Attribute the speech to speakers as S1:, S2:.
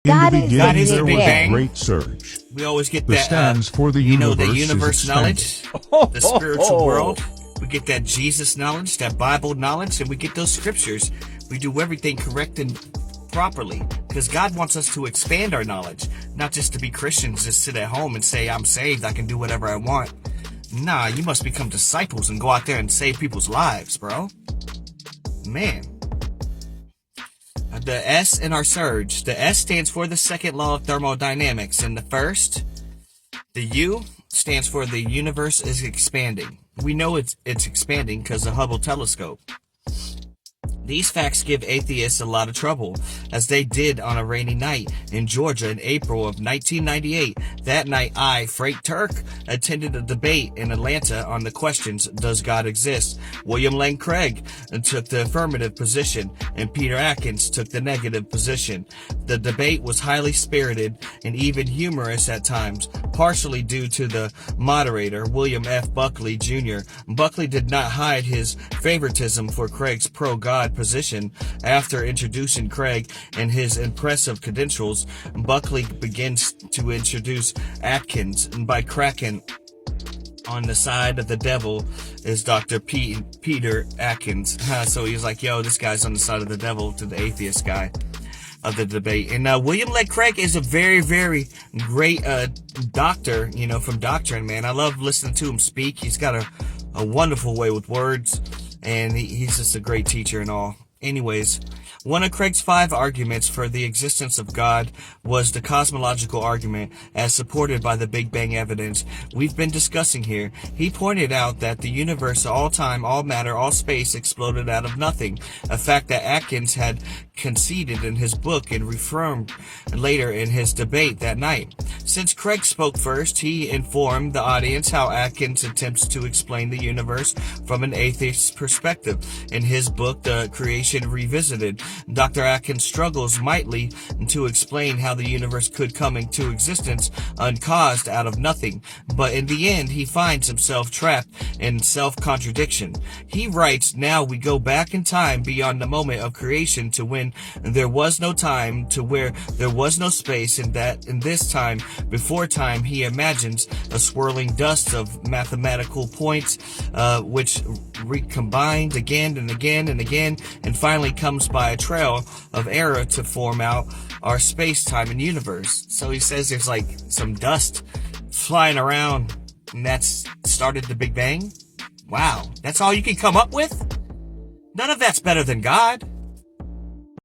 S1: In the
S2: God is
S1: beginning,
S3: the
S1: there
S3: Big
S1: was
S3: Bang.
S1: a great surge.
S3: We always get
S1: The
S3: that,
S1: stands for the
S3: the
S1: universe
S3: universe
S1: is
S3: knowledge,
S1: expanding.
S3: the spiritual world. We get that Jesus knowledge, that Bible knowledge, and we get those scriptures. We do everything correct and properly because God wants us to expand our knowledge, not just to be Christians, just sit at home and say, I'm saved, I can do whatever I want. Nah, you must become disciples and go out there and save people's lives, bro. Man. The S in our surge. The S stands for the second law of thermodynamics, and the first, the U, stands for the universe is expanding. We know it's expanding because of the Hubble telescope. These facts give atheists a lot of trouble, as they did on a rainy night in Georgia in April of 1998. That night, I, Frank Turk, attended a debate in Atlanta on the questions, does God exist? William Lane Craig took the affirmative position, and Peter Atkins took the negative position. The debate was highly spirited and even humorous at times, partially due to the moderator, William F. Buckley, Jr. Buckley did not hide his favoritism for Craig's pro-God position. After introducing Craig and his impressive credentials, Buckley begins to introduce Atkins, and by cracking on the side of the devil is Dr. Peter Atkins. So he's like, yo, this guy's on the side of the devil to the atheist guy of the debate. And William Lane Craig is a very, very great doctor, from doctrine, man. I love listening to him speak. He's got a wonderful way with words, and he's just a great teacher and all. Anyways, one of Craig's 5 arguments for the existence of God was the cosmological argument, as supported by the Big Bang evidence we've been discussing here. He pointed out that the universe, all time, all matter, all space exploded out of nothing, a fact that Atkins had conceded in his book and reaffirmed later in his debate that night. Since Craig spoke first, he informed the audience how Atkins attempts to explain the universe from an atheist perspective. In his book, The Creation Revisited, Dr. Atkins struggles mightily to explain how the universe could come into existence uncaused out of nothing, but in the end he finds himself trapped in self-contradiction. He writes, now we go back in time beyond the moment of creation to when there was no time, to where there was no space, and that in this time before time he imagines a swirling dust of mathematical points which recombined again and again and again, and finally comes by a trail of error to form out our space-time and universe. So he says there's like some dust flying around, and that's started the Big Bang. Wow, that's all you can come up with? None of that's better than God.